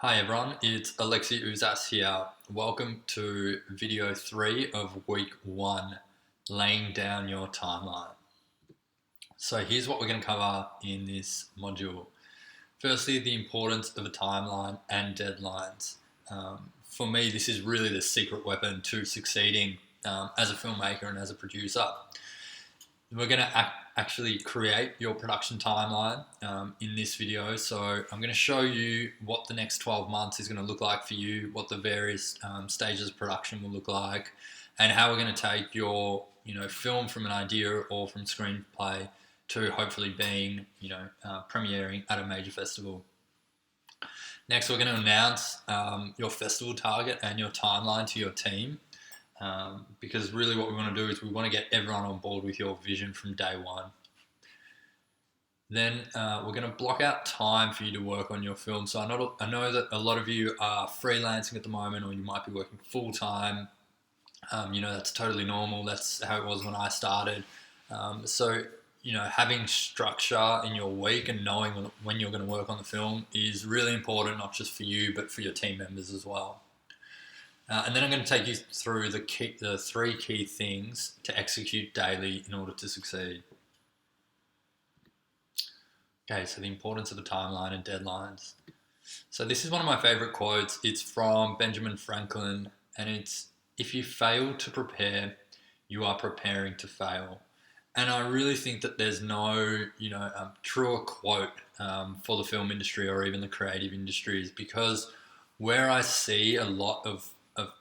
Hi everyone, it's Alexi Uzas here. Welcome to video 3 of week 1, laying down your timeline. So here's what we're going to cover in this module. Firstly, the importance of a timeline and deadlines. For me, this is really the secret weapon to succeeding as a filmmaker and as a producer. We're going to actually create your production timeline in this video. So I'm going to show you what the next 12 months is going to look like for you, what the various stages of production will look like, and how we're going to take your film from an idea or from screenplay to hopefully being premiering at a major festival. Next, we're going to announce your festival target and your timeline to your team. Because really what we want to do is we want to get everyone on board with your vision from day one. Then we're going to block out time for you to work on your film. So I know that a lot of you are freelancing at the moment, or you might be working full time. That's totally normal. That's how it was when I started. So having structure in your week and knowing when you're going to work on the film is really important, not just for you, but for your team members as well. And then I'm going to take you through the 3 key things to execute daily in order to succeed. Okay, so the importance of a timeline and deadlines. So this is one of my favorite quotes. It's from Benjamin Franklin, and it's, "If you fail to prepare, you are preparing to fail." And I really think that there's no, truer quote for the film industry or even the creative industries, because where I see a lot of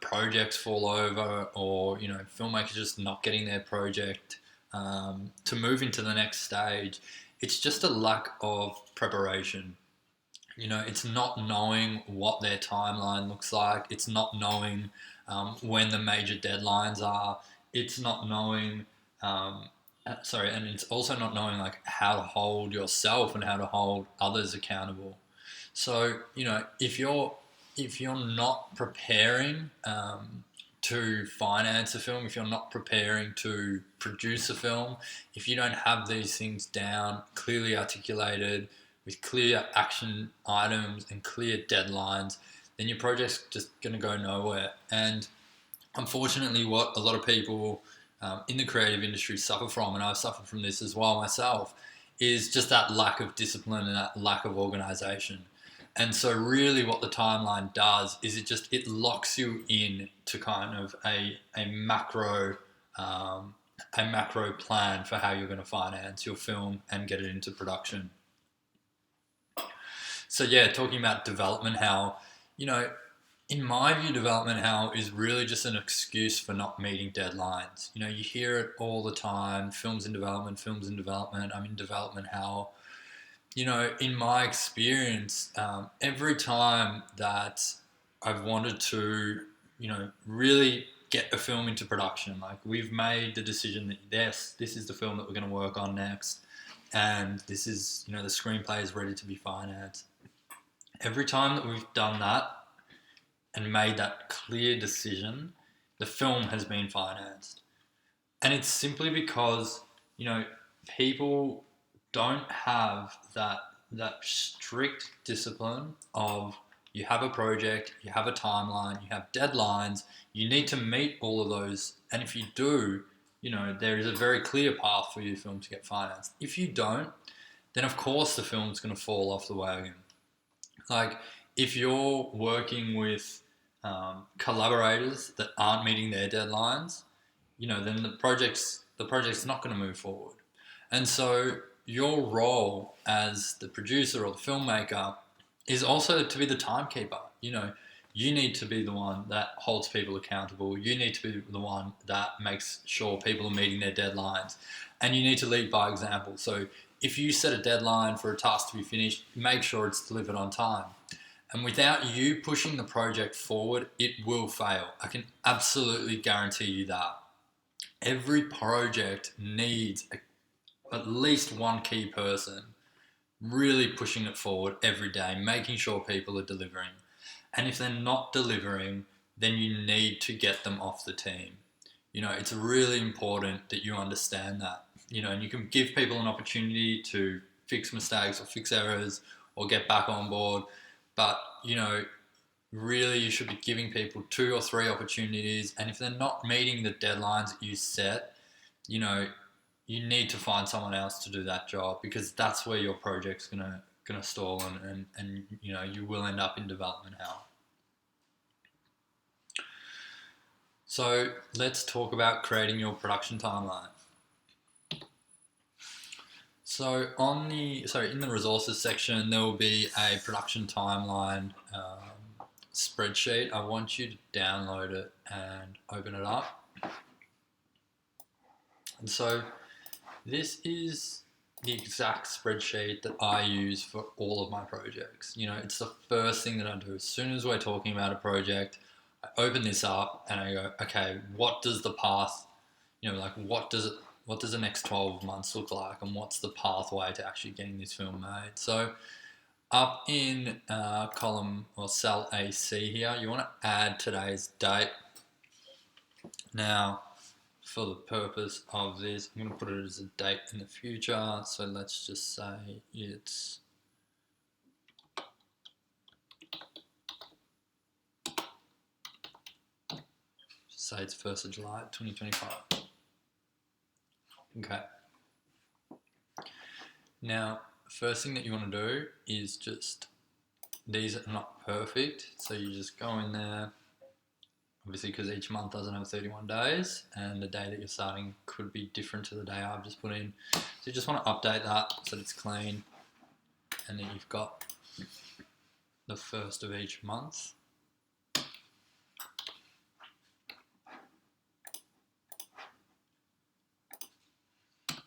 projects fall over, or filmmakers just not getting their project to move into the next stage, it's just a lack of preparation. It's not knowing what their timeline looks like. It's not knowing when the major deadlines are. It's not knowing and it's also not knowing how to hold yourself and how to hold others accountable. So if you're not preparing to finance a film, if you're not preparing to produce a film, if you don't have these things down, clearly articulated, with clear action items and clear deadlines, then your project's just going to go nowhere. And unfortunately, what a lot of people in the creative industry suffer from, and I've suffered from this as well myself, is just that lack of discipline and that lack of organization. And so really what the timeline does is it locks you in to kind of a macro plan for how you're going to finance your film and get it into production. So yeah, talking about development hell, in my view, development hell is really just an excuse for not meeting deadlines. You hear it all the time, films in development, I'm in development hell. In my experience, every time that I've wanted to, really get a film into production, like we've made the decision that yes, this is the film that we're going to work on next, and this is, the screenplay is ready to be financed. Every time that we've done that and made that clear decision, the film has been financed. And it's simply because, people don't have that strict discipline of, you have a project, you have a timeline, you have deadlines, you need to meet all of those. And if you do, there is a very clear path for your film to get financed. If you don't, then of course the film's going to fall off the wagon. Like if you're working with collaborators that aren't meeting their deadlines, then the project's not going to move forward. And so your role as the producer or the filmmaker is also to be the timekeeper. You need to be the one that holds people accountable. You need to be the one that makes sure people are meeting their deadlines. And you need to lead by example. So if you set a deadline for a task to be finished, make sure it's delivered on time. And without you pushing the project forward, it will fail. I can absolutely guarantee you that. Every project needs at least one key person really pushing it forward every day, making sure people are delivering. And if they're not delivering, then you need to get them off the team. It's really important that you understand that. And you can give people an opportunity to fix mistakes or fix errors or get back on board. But, really you should be giving people 2 or 3 opportunities, and if they're not meeting the deadlines that you set, you need to find someone else to do that job, because that's where your project's gonna stall, and you will end up in development hell. So let's talk about creating your production timeline. So in the resources section, there will be a production timeline spreadsheet. I want you to download it and open it up. And so this is the exact spreadsheet that I use for all of my projects. It's the first thing that I do. As soon as we're talking about a project, I open this up and I go, okay, what does the path, what does the next 12 months look like, and what's the pathway to actually getting this film made? So up in column or cell AC here, you want to add today's date. Now, for the purpose of this, I'm going to put it as a date in the future. So let's just say it's it's 1st of July 2025. Okay. Now, first thing that you want to do is these are not perfect, so you just go in there, obviously because each month doesn't have 31 days, and the day that you're starting could be different to the day I've just put in. So you just want to update that so that it's clean, and then you've got the 1st of each month.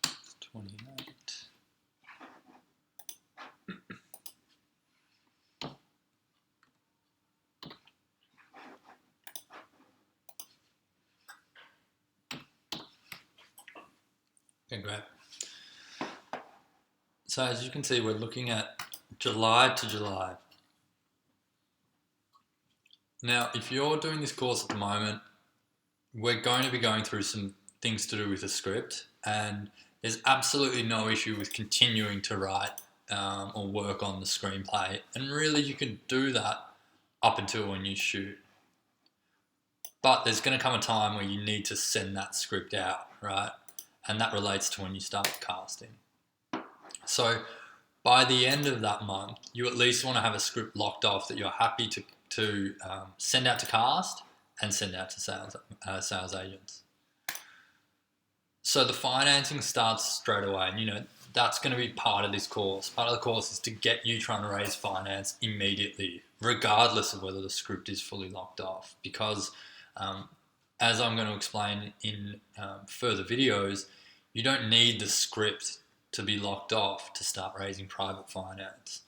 It's 28. Okay, great. So as you can see, we're looking at July to July. Now, if you're doing this course at the moment, we're going to be going through some things to do with the script, and there's absolutely no issue with continuing to write or work on the screenplay, and really you can do that up until when you shoot. But there's going to come a time where you need to send that script out, right? And that relates to when you start casting. So by the end of that month, you at least want to have a script locked off that you're happy to send out to cast and send out to sales agents. So the financing starts straight away, and that's going to be part of this course. Part of the course is to get you trying to raise finance immediately, regardless of whether the script is fully locked off, because as I'm going to explain in further videos, you don't need the script to be locked off to start raising private finance.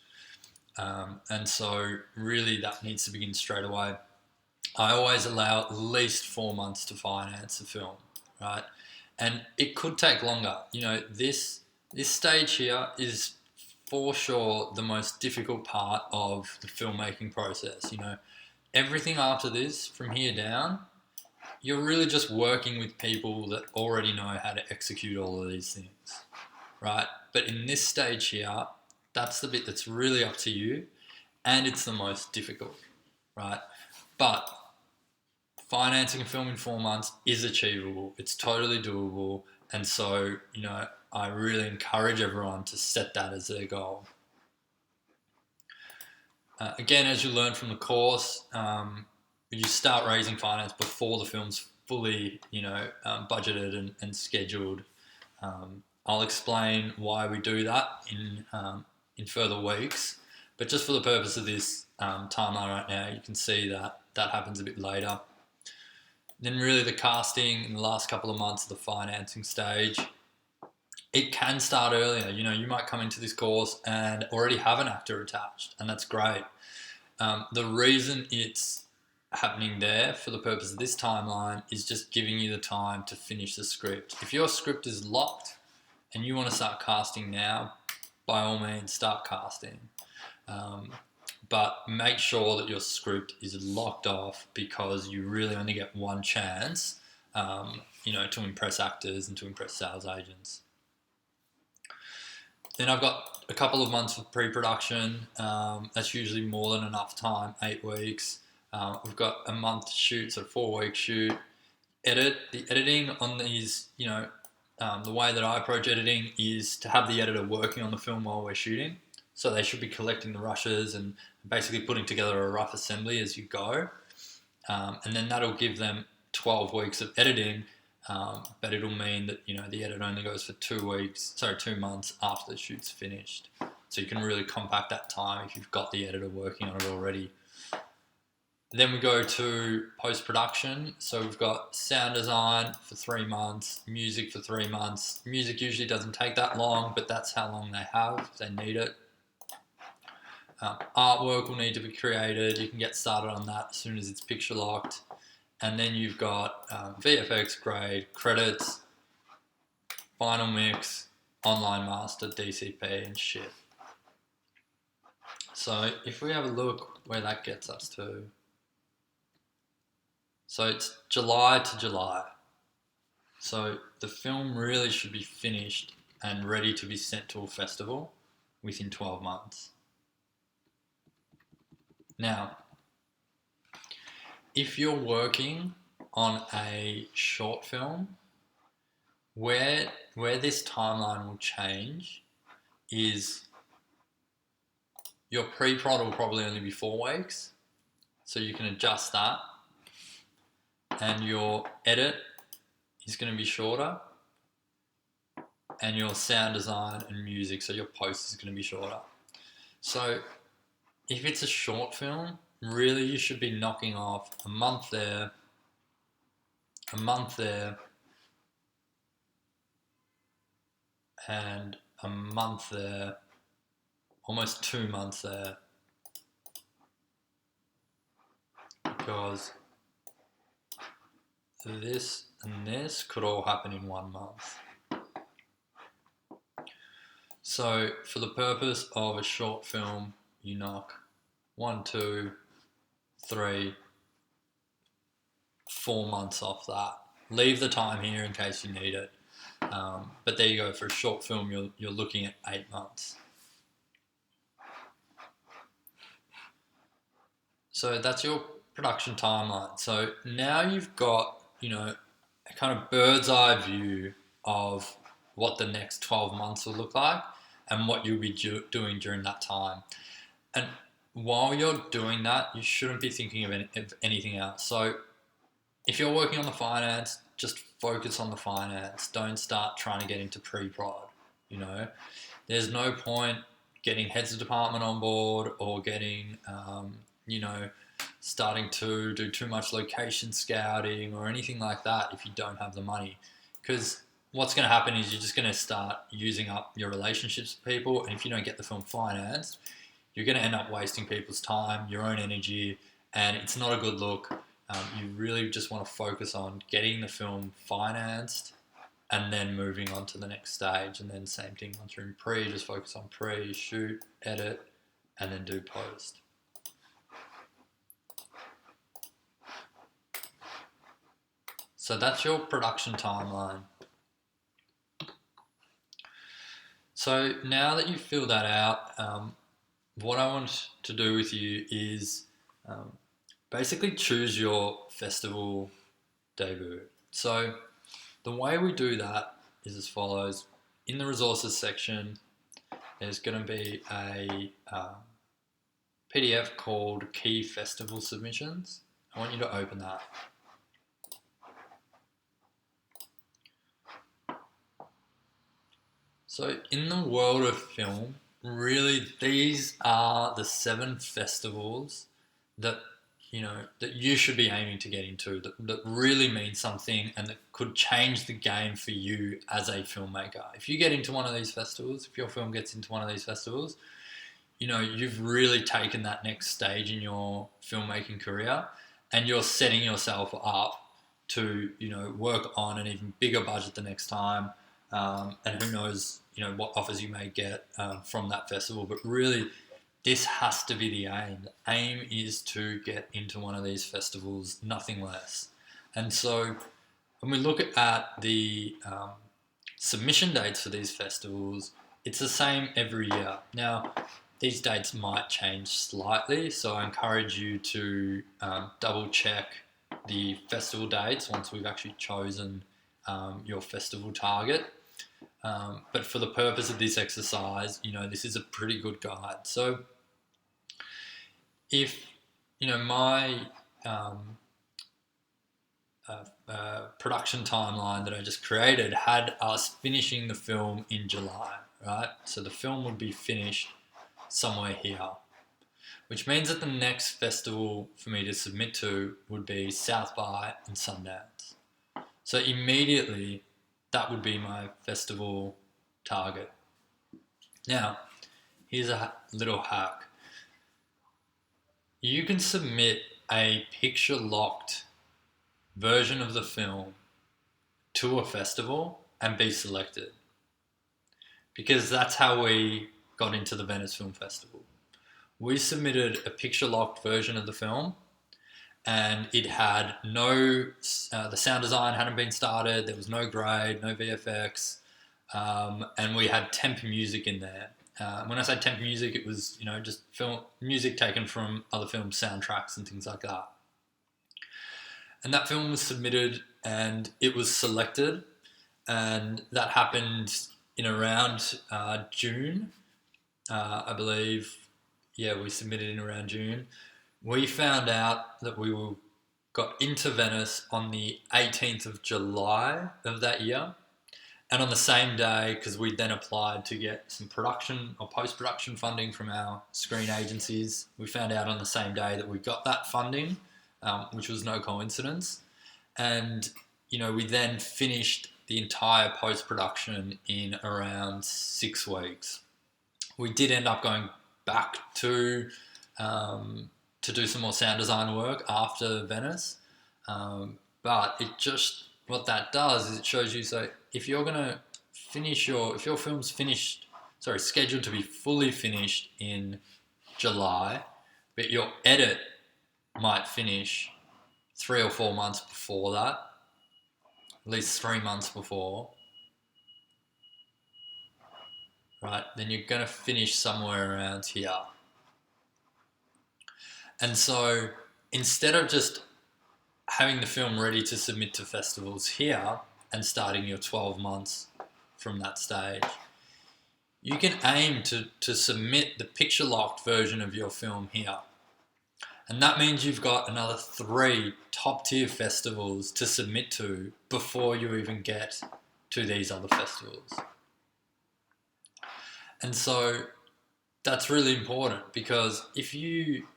And so really that needs to begin straight away. I always allow at least 4 months to finance a film, right? And it could take longer. This stage here is for sure the most difficult part of the filmmaking process. Everything after this, from here down, you're really just working with people that already know how to execute all of these things, right? But in this stage here, that's the bit that's really up to you, and it's the most difficult, right? But financing a film in 4 months is achievable. It's totally doable. And so, I really encourage everyone to set that as their goal. Again, as you learn from the course, you start raising finance before the film's fully, budgeted and scheduled. I'll explain why we do that in further weeks. But just for the purpose of this timeline right now, you can see that happens a bit later. Then really the casting in the last couple of months of the financing stage, it can start earlier. You might come into this course and already have an actor attached, and that's great. The reason it's happening there for the purpose of this timeline is just giving you the time to finish the script. If your script is locked and you want to start casting now, by all means start casting. But make sure that your script is locked off, because you really only get one chance, to impress actors and to impress sales agents. Then I've got a couple of months of pre-production. That's usually more than enough time, 8 weeks. We've got a month to shoot, so 4 week shoot. The editing on these, the way that I approach editing is to have the editor working on the film while we're shooting. So they should be collecting the rushes and basically putting together a rough assembly as you go. And then that'll give them 12 weeks of editing, but it'll mean that the edit only goes for 2 months after the shoot's finished. So you can really compact that time if you've got the editor working on it already. Then we go to post-production. So we've got sound design for 3 months, music for 3 months. Music usually doesn't take that long, but that's how long they have if they need it. Artwork will need to be created. You can get started on that as soon as it's picture locked. And then you've got VFX grade, credits, final mix, online master, DCP, and shit. So if we have a look where that gets us to. So it's July to July. So the film really should be finished and ready to be sent to a festival within 12 months. Now, if you're working on a short film, where this timeline will change is your pre-prod will probably only be 4 weeks, so you can adjust that, and your edit is going to be shorter, and your sound design and music, so your post is going to be shorter. So if it's a short film, really you should be knocking off a month there, and a month there, almost 2 months there, because this and this could all happen in 1 month. So for the purpose of a short film, you knock 1, 2, 3, 4 months off that. Leave the time here in case you need it. But there you go. For a short film, you're looking at 8 months. So that's your production timeline. So now you've got, a kind of bird's eye view of what the next 12 months will look like and what you'll be doing during that time. And while you're doing that, you shouldn't be thinking of anything else. So if you're working on the finance, just focus on the finance. Don't start trying to get into pre-prod. There's no point getting heads of department on board or getting, starting to do too much location scouting or anything like that if you don't have the money. Because what's going to happen is you're just going to start using up your relationships with people, and if you don't get the film financed, you're going to end up wasting people's time, your own energy, and it's not a good look. You really just want to focus on getting the film financed and then moving on to the next stage. And then same thing, once you're in pre, just focus on pre, shoot, edit, and then do post. So that's your production timeline. So now that you've filled that out, what I want to do with you is basically choose your festival debut. So the way we do that is as follows. In the resources section, there's going to be a PDF called Key Festival Submissions. I want you to open that. So in the world of film, really these are the 7 festivals that that you should be aiming to get into, that really mean something and that could change the game for you as a filmmaker. If you get into one of these festivals, if your film gets into one of these festivals, you've really taken that next stage in your filmmaking career, and you're setting yourself up to, work on an even bigger budget the next time. And who knows, what offers you may get from that festival. But really, this has to be the aim. The aim is to get into one of these festivals, nothing less. And so when we look at the submission dates for these festivals, it's the same every year. Now, these dates might change slightly, so I encourage you to double check the festival dates once we've actually chosen your festival target. But for the purpose of this exercise, this is a pretty good guide. So if, my production timeline that I just created had us finishing the film in July, right? So the film would be finished somewhere here, which means that the next festival for me to submit to would be South by and Sundance. So immediately that would be my festival target. Now, here's a little hack. You can submit a picture locked version of the film to a festival and be selected, because that's how we got into the Venice Film Festival. We submitted a picture locked version of the film, and it had the sound design hadn't been started, there was no grade, no VFX, and we had temp music in there. When I say temp music, it was just film music taken from other film soundtracks and things like that. And that film was submitted and it was selected, and that happened in around June, I believe. Yeah, we submitted in around June. We found out that we got into Venice on the 18th of July of that year. And on the same day, because we then applied to get some production or post-production funding from our screen agencies, we found out on the same day that we got that funding, which was no coincidence. And, we then finished the entire post-production in around 6 weeks. We did end up going back to do some more sound design work after Venice. But what that does is it shows you, so if you're going to if your film's scheduled to be fully finished in July, but your edit might finish 3 or 4 months before that, at least 3 months before, right, then you're going to finish somewhere around here. And so instead of just having the film ready to submit to festivals here and starting your 12 months from that stage, you can aim to submit the picture locked version of your film here. And that means you've got another 3 top tier festivals to submit to before you even get to these other festivals. And so that's really important, because if you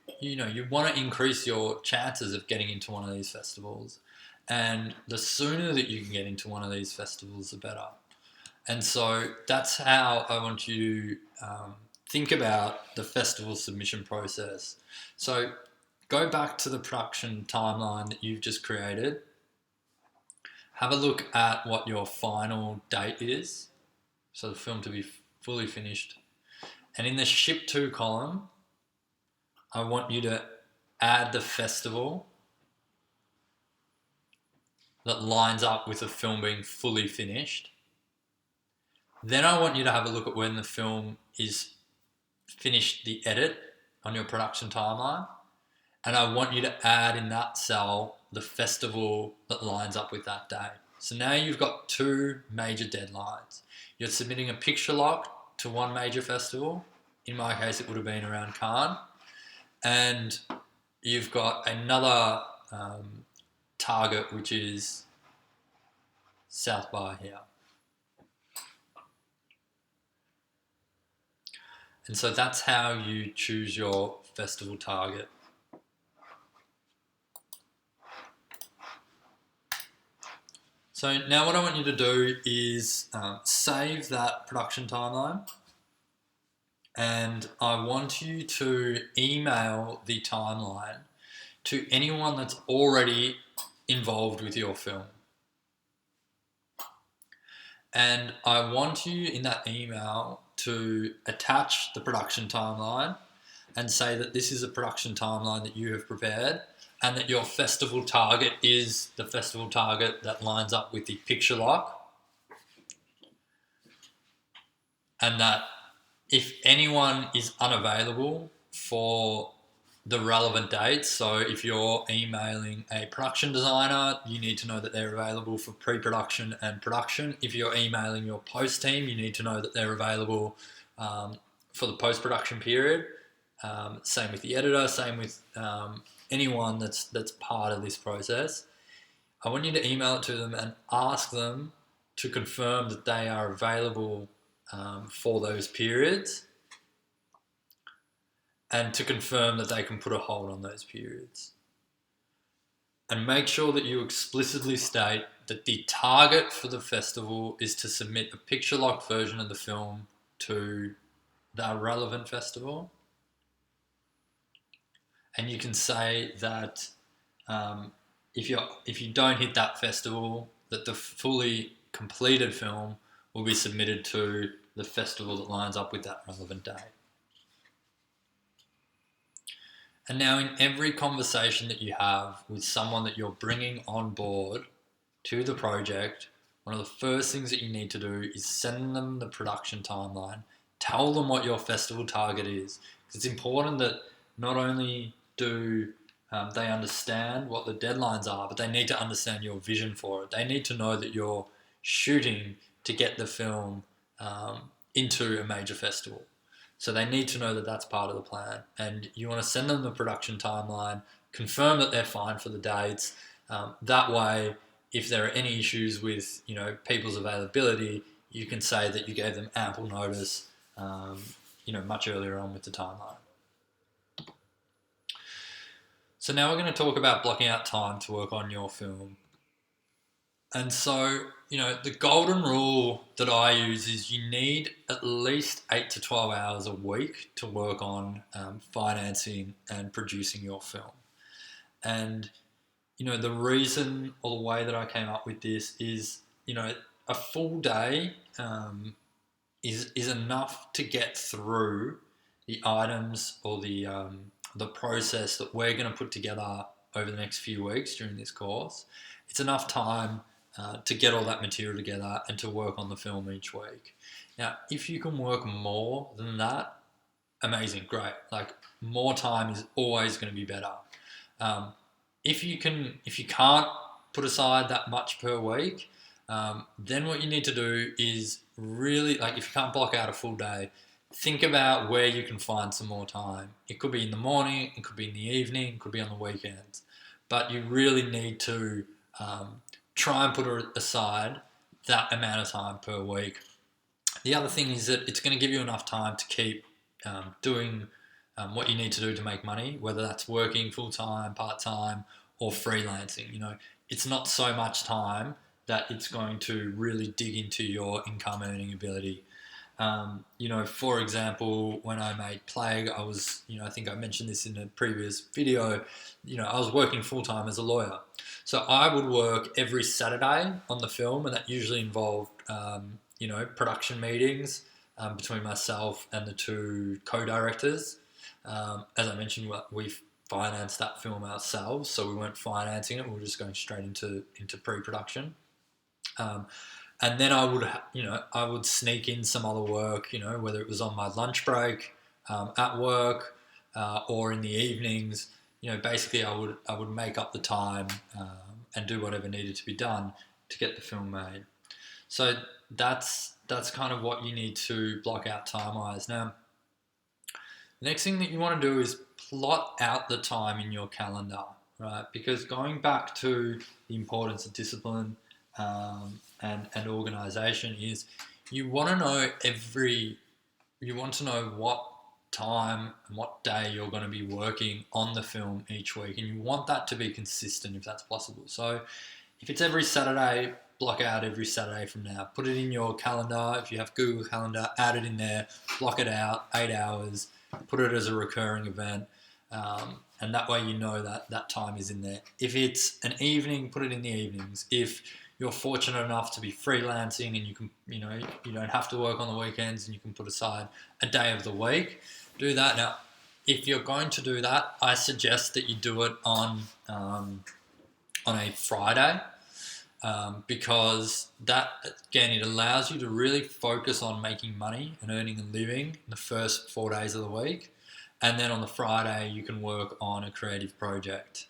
want to increase your chances of getting into one of these festivals, and the sooner that you can get into one of these festivals, the better. And so that's how I want you to think about the festival submission process. So go back to the production timeline that you've just created. Have a look at what your final date is, so the film to be fully finished. And in the ship to column, I want you to add the festival that lines up with the film being fully finished. Then I want you to have a look at when the film is finished the edit on your production timeline. And I want you to add in that cell the festival that lines up with that day. So now you've got 2 major deadlines. You're submitting a picture lock to one major festival. In my case, it would have been around Cannes. And you've got another target, which is South by here. And so that's how you choose your festival target. So now what I want you to do is save that production timeline, and I want you to email the timeline to anyone that's already involved with your film. And I want you in that email to attach the production timeline and say that this is a production timeline that you have prepared, and that your festival target is the festival target that lines up with the picture lock. and that if anyone is unavailable for the relevant dates, so if you're emailing a production designer, you need to know that they're available for pre-production and production. If you're emailing your post team, you need to know that they're available for the post-production period. Same with the editor, same with anyone that's part of this process. I want you to email it to them and ask them to confirm that they are available for those periods, and to confirm that they can put a hold on those periods. And make sure that you explicitly state that the target for the festival is to submit a picture-locked version of the film to the relevant festival. And you can say that if you don't hit that festival, that the fully completed film will be submitted to the festival that lines up with that relevant date. And now in every conversation that you have with someone that you're bringing on board to the project, one of the first things that you need to do is send them the production timeline. Tell them what your festival target is. It's important that not only do they understand what the deadlines are, but they need to understand your vision for it. They need to know that you're shooting to get the film into a major festival. So they need to know that that's part of the plan. And you want to send them the production timeline, confirm that they're fine for the dates. That way, if there are any issues with people's availability, you can say that you gave them ample notice much earlier on with the timeline. So now we're going to talk about blocking out time to work on your film. And so, the golden rule that I use is you need at least 8 to 12 hours a week to work on financing and producing your film. And, the reason or the way that I came up with this is, a full day is enough to get through the items or the process that we're going to put together over the next few weeks during this course. It's enough time to get all that material together and to work on the film each week. Now, if you can work more than that, amazing, great. Like, more time is always going to be better. If you can't put aside that much per week, then what you need to do is really, if you can't block out a full day, think about where you can find some more time. It could be in the morning, it could be in the evening, it could be on the weekends. But you really need to try and put aside that amount of time per week. The other thing is that it's going to give you enough time to keep doing what you need to do to make money, whether that's working full-time, part-time, or freelancing. It's not so much time that it's going to really dig into your income earning ability. For example, when I made Plague, I was, I think I mentioned this in a previous video, I was working full-time as a lawyer. So I would work every Saturday on the film, and that usually involved, production meetings between myself and the two co-directors. As I mentioned, we financed that film ourselves, so we weren't financing it, we were just going straight into pre-production. And then I would sneak in some other work, whether it was on my lunch break, at work, or in the evenings. Basically I would make up the time and do whatever needed to be done to get the film made. So that's kind of what you need to block out time-wise. Now, the next thing that you want to do is plot out the time in your calendar, right? Because going back to the importance of discipline and organisation is you want to know what time and what day you're going to be working on the film each week, and you want that to be consistent if that's possible. So if it's every Saturday, block out every Saturday from now. Put it in your calendar. If you have Google Calendar, add it in there, block it out, 8 hours, put it as a recurring event, and that way you know that time is in there. If it's an evening, put it in the evenings. If you're fortunate enough to be freelancing and you can, you don't have to work on the weekends and you can put aside a day of the week, do that. Now, if you're going to do that, I suggest that you do it on a Friday. because that, again, it allows you to really focus on making money and earning a living in the first 4 days of the week. And then on the Friday, you can work on a creative project.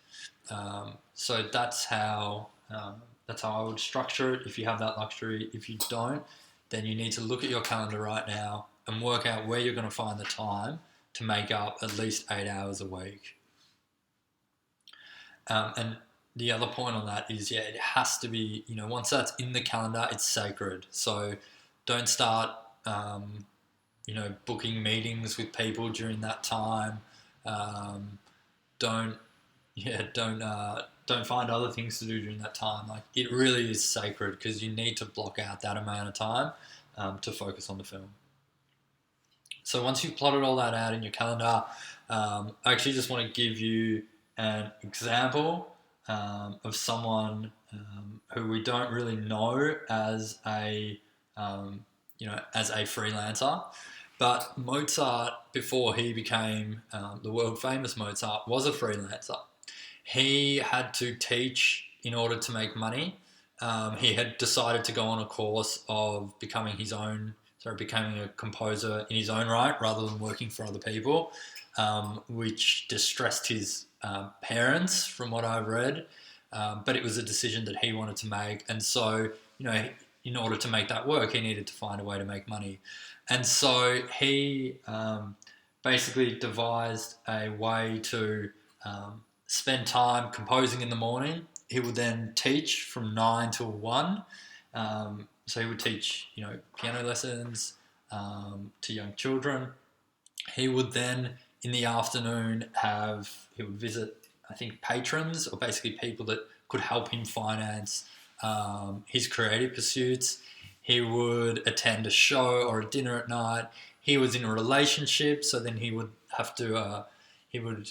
So that's how I would structure it if you have that luxury. If you don't, then you need to look at your calendar right now and work out where you're going to find the time to make up at least 8 hours a week. And the other point on that is, it has to be, once that's in the calendar, it's sacred. So don't start, booking meetings with people during that time. Don't, don't find other things to do during that time. Like, it really is sacred because you need to block out that amount of time to focus on the film. So once you've plotted all that out in your calendar, I actually just want to give you an example of someone who we don't really know as a freelancer. But Mozart, before he became the world famous Mozart, was a freelancer. He had to teach in order to make money. He had decided to go on a course of becoming a composer in his own right rather than working for other people, which distressed his parents, from what I've read. But it was a decision that he wanted to make. And so, in order to make that work, he needed to find a way to make money. And so he basically devised a way to spend time composing in the morning. He would then teach from 9 till 1. So he would teach, piano lessons to young children. He would then, in the afternoon, he would visit, I think, patrons, or basically people that could help him finance his creative pursuits. He would attend a show or a dinner at night. He was in a relationship, so then he would have to, he would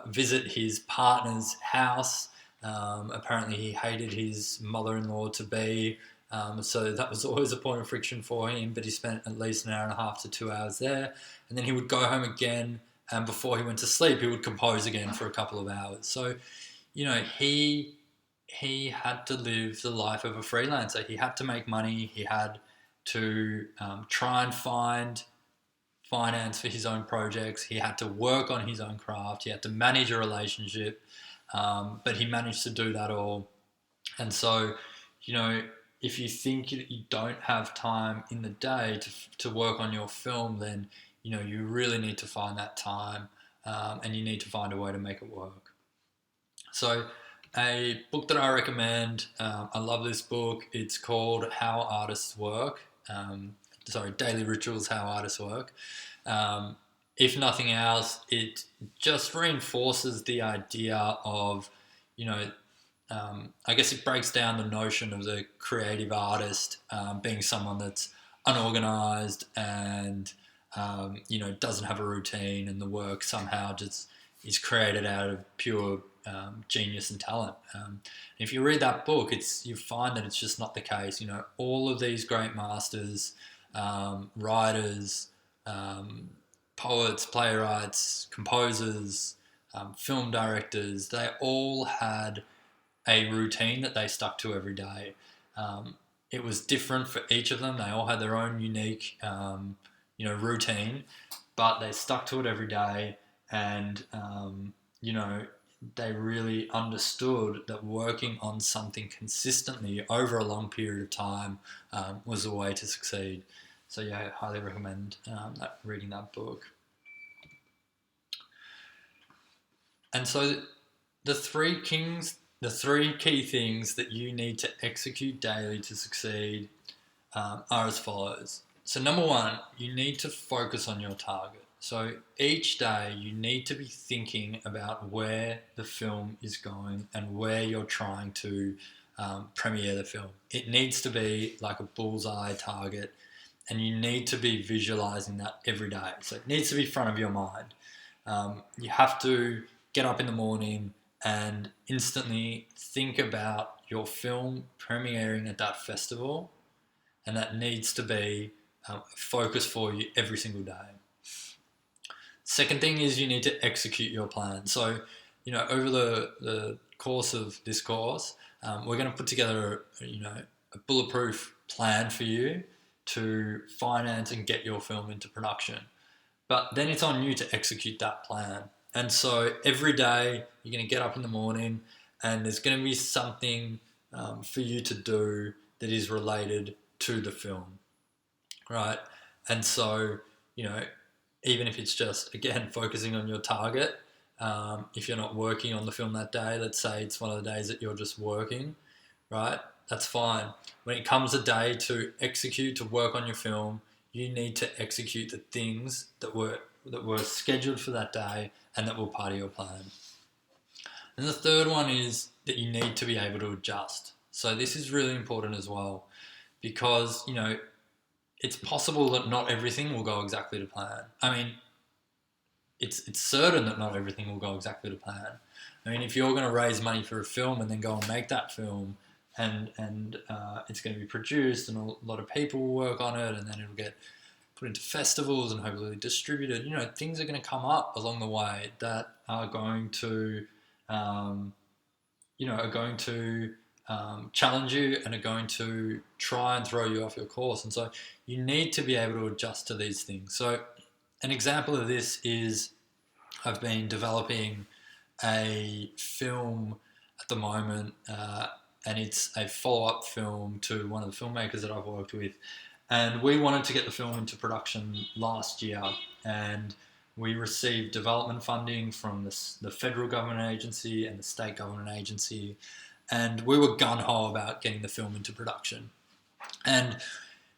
visit his partner's house. Apparently he hated his mother-in-law to be, so that was always a point of friction for him, but he spent at least an hour and a half to 2 hours there. And then he would go home again, and before he went to sleep, he would compose again for a couple of hours. So, he had to live the life of a freelancer. He had to make money. He had to try and find finance for his own projects. He had to work on his own craft. He had to manage a relationship, but he managed to do that all. And so, if you think that you don't have time in the day to work on your film, then, you really need to find that time, and you need to find a way to make it work. So a book that I recommend, I love this book. It's called How Artists Work. Daily Rituals, How Artists Work. If nothing else, it just reinforces the idea of, I guess it breaks down the notion of the creative artist being someone that's unorganized and, doesn't have a routine, and the work somehow just is created out of pure genius and talent. If you read that book, you find that it's just not the case. All of these great masters, writers, poets, playwrights, composers, film directors, they all had a routine that they stuck to every day. It was different for each of them. They all had their own unique, routine, but they stuck to it every day, and they really understood that working on something consistently over a long period of time was the way to succeed. So I highly recommend reading that book. And so the three key things that you need to execute daily to succeed are as follows. So number one, you need to focus on your target. So each day you need to be thinking about where the film is going and where you're trying to premiere the film. It needs to be like a bullseye target, and you need to be visualizing that every day. So it needs to be front of your mind. You have to get up in the morning and instantly think about your film premiering at that festival, and that needs to be a focus for you every single day. Second thing is you need to execute your plan. So over the course of this course, we're going to put together, a bulletproof plan for you to finance and get your film into production. But then it's on you to execute that plan. And so every day you're going to get up in the morning and there's going to be something for you to do that is related to the film, right? And so, even if it's just, again, focusing on your target, if you're not working on the film that day, let's say it's one of the days that you're just working, right? That's fine. When it comes a day to execute, to work on your film, you need to execute the things that were scheduled for that day and that were part of your plan. And the third one is that you need to be able to adjust. So this is really important as well, because it's possible that not everything will go exactly to plan. I mean, it's certain that not everything will go exactly to plan. I mean, if you're going to raise money for a film and then go and make that film, and it's going to be produced and a lot of people will work on it, and then it'll get put into festivals and hopefully distributed, things are going to come up along the way that are going to, challenge you and are going to try and throw you off your course. And so you need to be able to adjust to these things. So an example of this is I've been developing a film at the moment, and it's a follow-up film to one of the filmmakers that I've worked with. And we wanted to get the film into production last year, and we received development funding from the federal government agency and the state government agency, and we were gung-ho about getting the film into production. And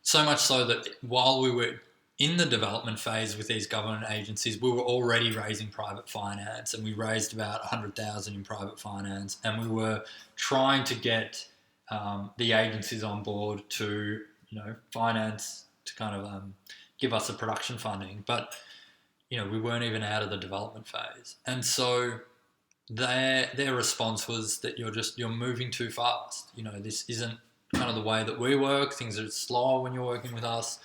so much so that while we were in the development phase with these government agencies, we were already raising private finance, and we raised about 100,000 in private finance, and we were trying to get the agencies on board to, finance, to kind of give us a production funding. But, we weren't even out of the development phase. And so their response was that you're moving too fast. This isn't kind of the way that we work. Things are slower when you're working with us.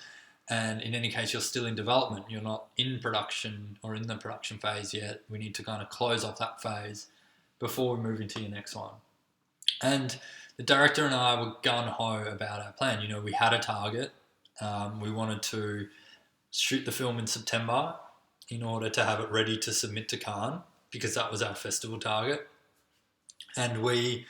And in any case, you're still in development. You're not in production or in the production phase yet. We need to kind of close off that phase before we move into your next one. And the director and I were gung-ho about our plan. We had a target. We wanted to shoot the film in September in order to have it ready to submit to Cannes, because that was our festival target. And we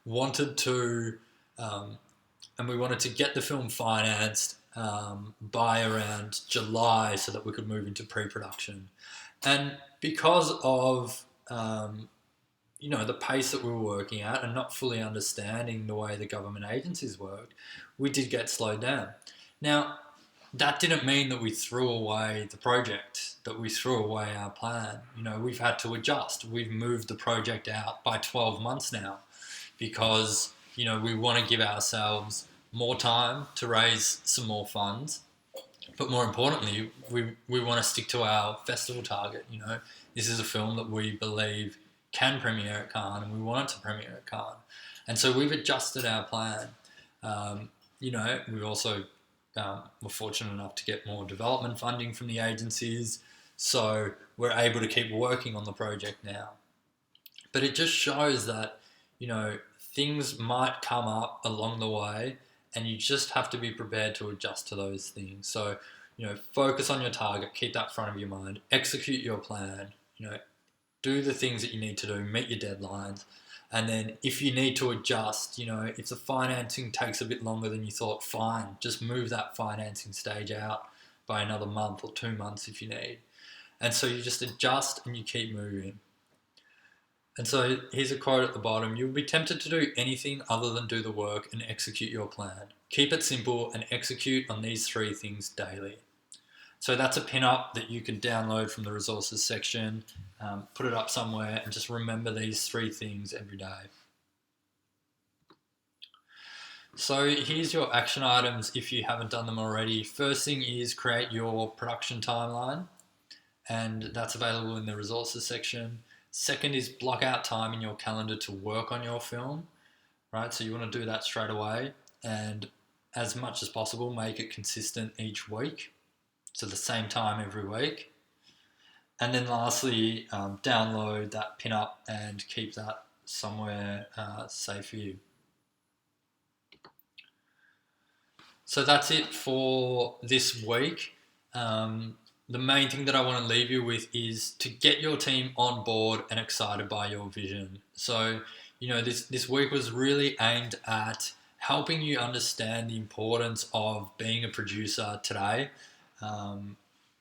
wanted to get the film financed by around July so that we could move into pre-production. And because of the pace that we were working at and not fully understanding the way the government agencies worked, we did get slowed down. Now, that didn't mean that we threw away the project, that we threw away our plan. We've had to adjust. We've moved the project out by 12 months now because, we want to give ourselves more time to raise some more funds. But more importantly, we want to stick to our festival target. This is a film that we believe can premiere at Cannes, and we want it to premiere at Cannes. And so we've adjusted our plan. We also were fortunate enough to get more development funding from the agencies, so we're able to keep working on the project now. But it just shows that, things might come up along the way, and you just have to be prepared to adjust to those things. So, focus on your target, keep that front of your mind, execute your plan, do the things that you need to do, meet your deadlines. And then if you need to adjust, if the financing takes a bit longer than you thought, fine, just move that financing stage out by another month or 2 months if you need. And so you just adjust and you keep moving. And so here's a quote at the bottom: "You'll be tempted to do anything other than do the work and execute your plan. Keep it simple and execute on these 3 things daily." So that's a pin-up that you can download from the resources section, put it up somewhere, and just remember these 3 things every day. So here's your action items if you haven't done them already. First thing is create your production timeline, and that's available in the resources section. Second is block out time in your calendar to work on your film, right? So you want to do that straight away, and as much as possible, make it consistent each week. So the same time every week. And then lastly, download that pinup and keep that somewhere safe for you. So that's it for this week. The main thing that I want to leave you with is to get your team on board and excited by your vision. So, this week was really aimed at helping you understand the importance of being a producer today,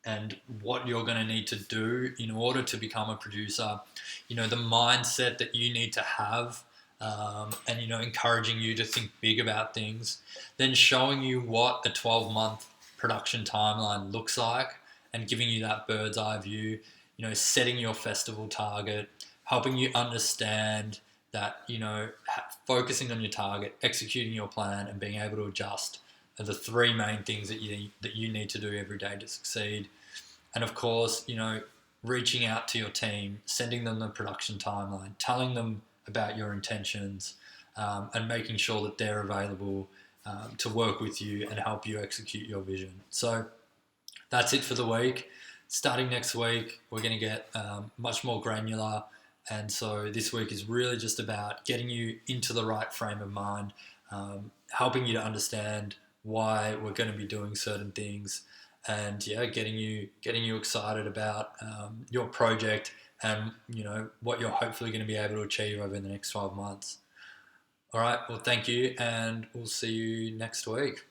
and what you're going to need to do in order to become a producer. The mindset that you need to have, and encouraging you to think big about things, then showing you what a 12-month production timeline looks like and giving you that bird's eye view, setting your festival target, helping you understand that, focusing on your target, executing your plan, and being able to adjust are the three main things that you need to do every day to succeed. And of course, reaching out to your team, sending them the production timeline, telling them about your intentions, and making sure that they're available to work with you and help you execute your vision. So that's it for the week. Starting next week, we're going to get much more granular. And so this week is really just about getting you into the right frame of mind, helping you to understand why we're going to be doing certain things, and getting you excited about your project and what you're hopefully going to be able to achieve over the next 12 months. All right, well, thank you, and we'll see you next week.